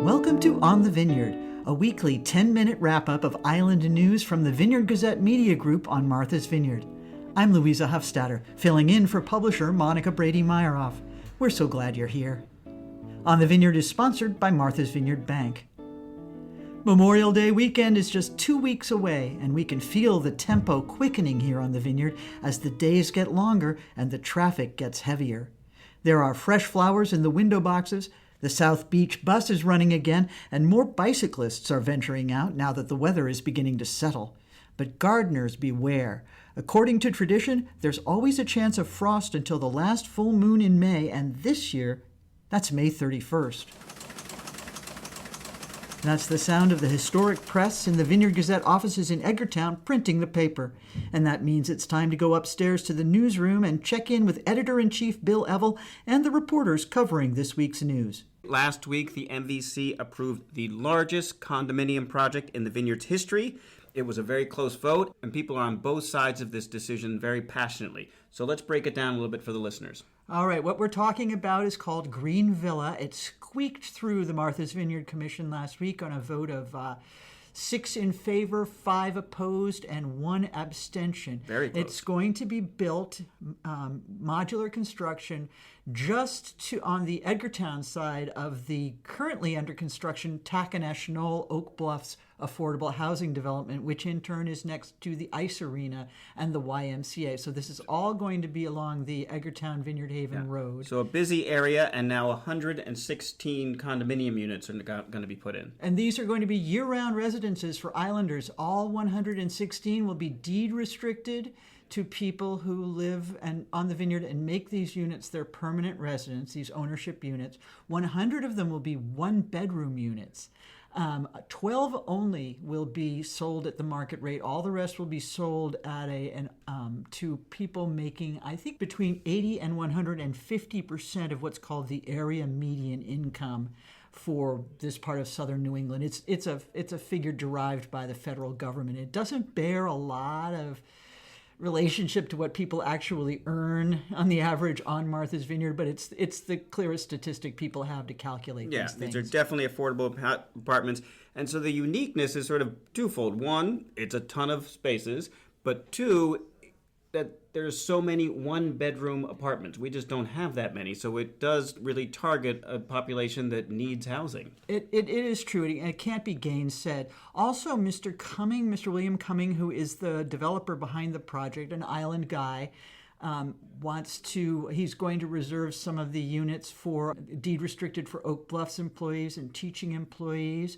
Welcome to On the Vineyard, a weekly 10-minute wrap-up of island news from the Vineyard Gazette Media Group on Martha's Vineyard. I'm Louisa Huffstadter, filling in for publisher Monica Brady-Meyerhoff. We're so glad you're here. On the Vineyard is sponsored by Martha's Vineyard Bank. Memorial Day weekend is just 2 weeks away, and we can feel the tempo quickening here on the Vineyard as the days get longer and the traffic gets heavier. There are fresh flowers in the window boxes, the South Beach bus is running again, and more bicyclists are venturing out now that the weather is beginning to settle. But gardeners beware. According to tradition, there's always a chance of frost until the last full moon in May, and this year, that's May 31st. That's the sound of the historic press in the Vineyard Gazette offices in Edgartown printing the paper. And that means it's time to go upstairs to the newsroom and check in with Editor-in-Chief Bill Evell and the reporters covering this week's news. Last week, the MVC approved the largest condominium project in the Vineyard's history. It was a very close vote, and people are on both sides of this decision very passionately. So let's break it down a little bit for the listeners. All right, what we're talking about is called Green Villa. It squeaked through the Martha's Vineyard Commission last week on a vote of 6 in favor, 5 opposed, and 1 abstention. Very close. It's going to be built, modular construction, just on the Edgartown side of the currently under construction Tackanash Knoll Oak Bluffs affordable housing development, which in turn is next to the Ice Arena and the YMCA. So this is all going to be along the Edgartown Vineyard Haven Road. So a busy area, and now 116 condominium units are going to be put in. And these are going to be year-round residences for islanders. All 116 will be deed restricted to people who live on the vineyard and make these units their permanent residence, these ownership units. 100 of them will be one-bedroom units. 12 only will be sold at the market rate. All the rest will be sold at to people making, I think, between 80 and 150% of what's called the area median income for this part of southern New England. It's a figure derived by the federal government. It doesn't bear a lot of relationship to what people actually earn on the average on Martha's Vineyard, but it's the clearest statistic people have to calculate these things. These are definitely affordable apartments. And so the uniqueness is sort of twofold. One, it's a ton of spaces, but two, that there's so many one-bedroom apartments. We just don't have that many, so it does really target a population that needs housing. It is true, and it can't be gainsaid. Also, Mr. William Cumming, who is the developer behind the project, an island guy, he's going to reserve some of the units for deed restricted for Oak Bluffs employees and teaching employees.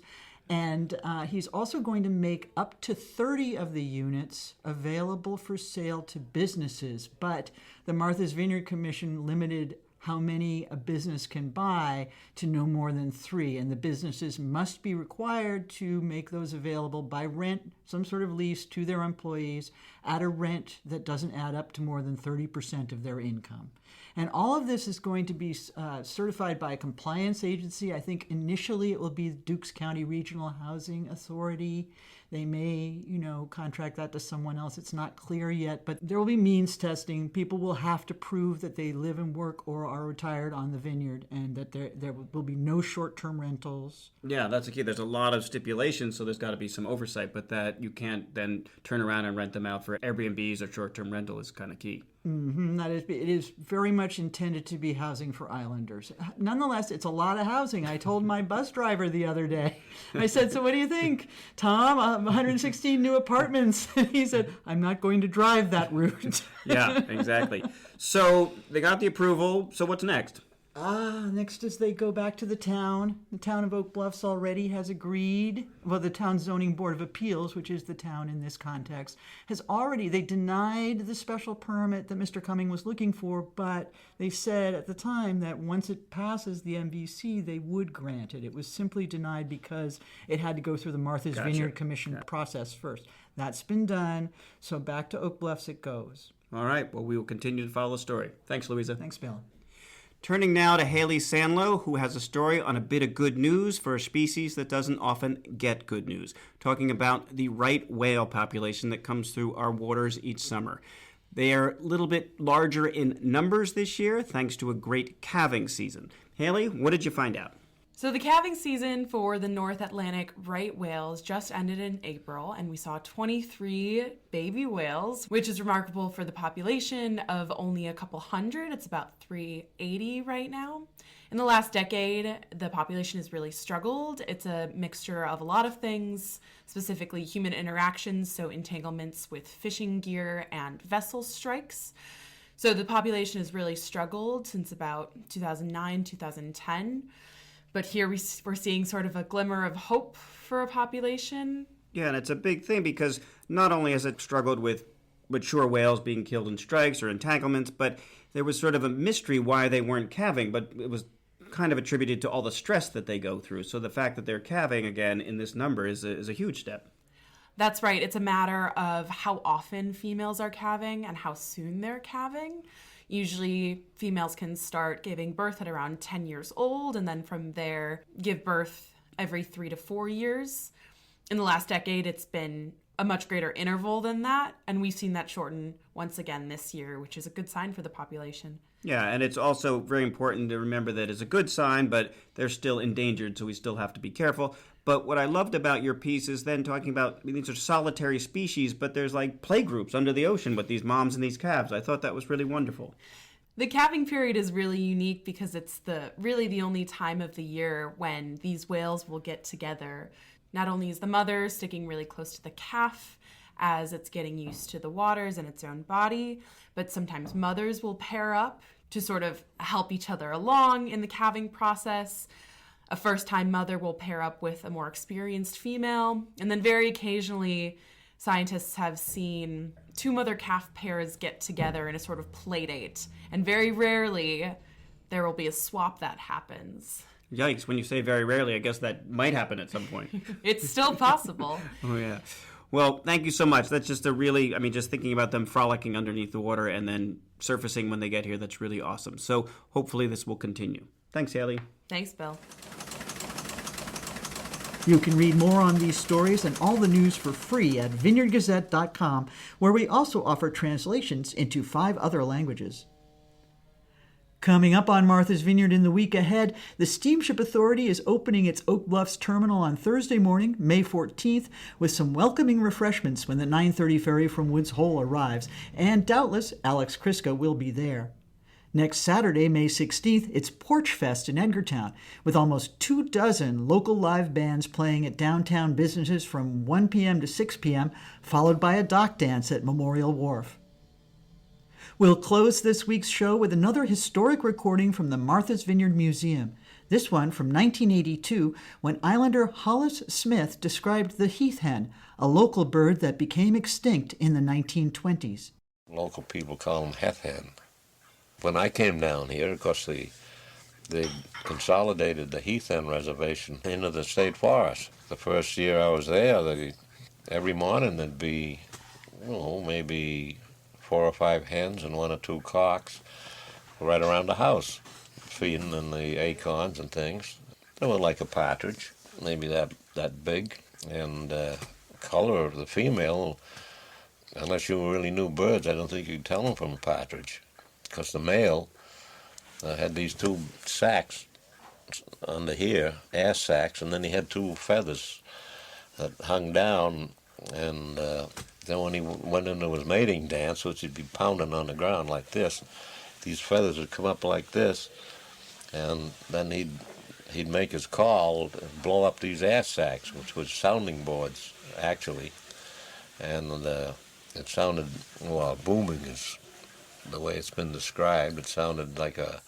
And he's also going to make up to 30 of the units available for sale to businesses. But the Martha's Vineyard Commission limited how many a business can buy to no more than 3. And the businesses must be required to make those available by rent, some sort of lease to their employees at a rent that doesn't add up to more than 30% of their income. And all of this is going to be certified by a compliance agency. I think initially it will be the Dukes County Regional Housing Authority. They may, contract that to someone else. It's not clear yet, but there will be means testing. People will have to prove that they live and work or are retired on the vineyard, and that there will be no short-term rentals. Yeah, that's the key. There's a lot of stipulations, so there's got to be some oversight, but that you can't then turn around and rent them out for Airbnbs or short-term rental is kind of key. Mm-hmm. It is very much intended to be housing for islanders. Nonetheless, it's a lot of housing. I told my bus driver the other day, I said, so what do you think, Tom? 116 new apartments. He said, I'm not going to drive that route. Yeah, exactly. So they got the approval. So what's next? Next is they go back to the town. The town of Oak Bluffs already has agreed. Well, the town zoning board of appeals, which is the town in this context, they denied the special permit that Mr. Cumming was looking for, but they said at the time that once it passes the MVC, they would grant it. It was simply denied because it had to go through the Martha's Vineyard Commission process first. That's been done, so back to Oak Bluffs it goes. All right, well, we will continue to follow the story. Thanks, Louisa. Thanks, Bill. Turning now to Haley Sanlow, who has a story on a bit of good news for a species that doesn't often get good news, talking about the right whale population that comes through our waters each summer. They are a little bit larger in numbers this year, thanks to a great calving season. Haley, what did you find out? So the calving season for the North Atlantic right whales just ended in April, and we saw 23 baby whales, which is remarkable for the population of only a couple hundred. It's about 380 right now. In the last decade, the population has really struggled. It's a mixture of a lot of things, specifically human interactions, so entanglements with fishing gear and vessel strikes. So the population has really struggled since about 2009, 2010. But here we're seeing sort of a glimmer of hope for a population. Yeah, and it's a big thing because not only has it struggled with mature whales being killed in strikes or entanglements, but there was sort of a mystery why they weren't calving, but it was kind of attributed to all the stress that they go through. So the fact that they're calving again in this number is a huge step. That's right. It's a matter of how often females are calving and how soon they're calving. Usually females can start giving birth at around 10 years old, and then from there give birth every 3 to 4 years. In the last decade, it's been a much greater interval than that, and we've seen that shorten once again this year, which is a good sign for the population. Yeah, and it's also very important to remember that it's a good sign, but they're still endangered, so we still have to be careful. But what I loved about your piece is then talking about, these are solitary species, but there's like play groups under the ocean with these moms and these calves. I thought that was really wonderful. The calving period is really unique because it's really the only time of the year when these whales will get together. Not only is the mother sticking really close to the calf as it's getting used to the waters and its own body, but sometimes mothers will pair up to sort of help each other along in the calving process. A first-time mother will pair up with a more experienced female, and then very occasionally scientists have seen two mother-calf pairs get together in a sort of play date, and very rarely there will be a swap that happens. Yikes, when you say very rarely, I guess that might happen at some point. It's still possible. Oh, yeah. Well, thank you so much. That's just just thinking about them frolicking underneath the water and then surfacing when they get here, that's really awesome. So hopefully this will continue. Thanks, Haley. Thanks, Bill. You can read more on these stories and all the news for free at vineyardgazette.com, where we also offer translations into 5 other languages. Coming up on Martha's Vineyard in the week ahead, the Steamship Authority is opening its Oak Bluffs terminal on Thursday morning, May 14th, with some welcoming refreshments when the 9:30 ferry from Woods Hole arrives, and doubtless Alex Kriska will be there. Next Saturday, May 16th, it's Porch Fest in Edgartown, with almost 24 local live bands playing at downtown businesses from 1 p.m. to 6 p.m., followed by a dock dance at Memorial Wharf. We'll close this week's show with another historic recording from the Martha's Vineyard Museum, this one from 1982, when Islander Hollis Smith described the heath hen, a local bird that became extinct in the 1920s. Local people call them heath hen. When I came down here, of course, they consolidated the heath hen reservation into the state forest. The first year I was there, every morning there'd be, maybe 4 or 5 hens and 1 or 2 cocks right around the house, feeding on the acorns and things. They were like a partridge, maybe that big, and color of the female, unless you really knew birds, I don't think you'd tell them from a partridge, because the male had these 2 sacs under here, ass sacs, and then he had 2 feathers that hung down, and then when he went into his mating dance, which he'd be pounding on the ground like this, these feathers would come up like this, and then he'd make his call and blow up these ass sacs, which was sounding boards, actually. And it sounded, booming is the way it's been described. It sounded like a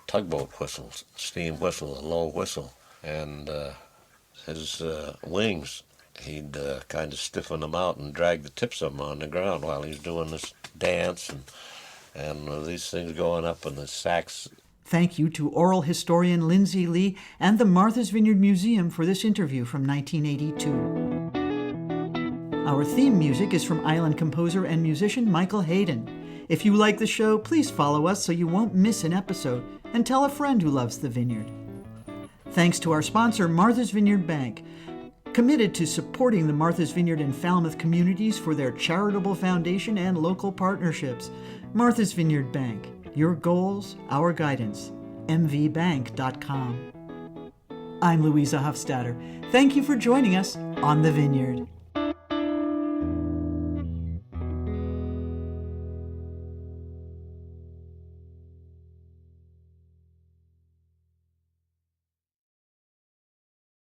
tugboat whistle, steam whistle, a low whistle. And his wings, he'd kind of stiffen them out and drag the tips of them on the ground while he's doing this dance, and these things going up in the sacks. Thank you to oral historian Lindsay Lee and the Martha's Vineyard Museum for this interview from 1982. Our theme music is from island composer and musician Michael Hayden. If you like the show, please follow us so you won't miss an episode, and tell a friend who loves the vineyard. Thanks to our sponsor, Martha's Vineyard Bank, committed to supporting the Martha's Vineyard and Falmouth communities for their charitable foundation and local partnerships. Martha's Vineyard Bank, your goals, our guidance. mvbank.com. I'm Louisa Hofstadter. Thank you for joining us on The Vineyard.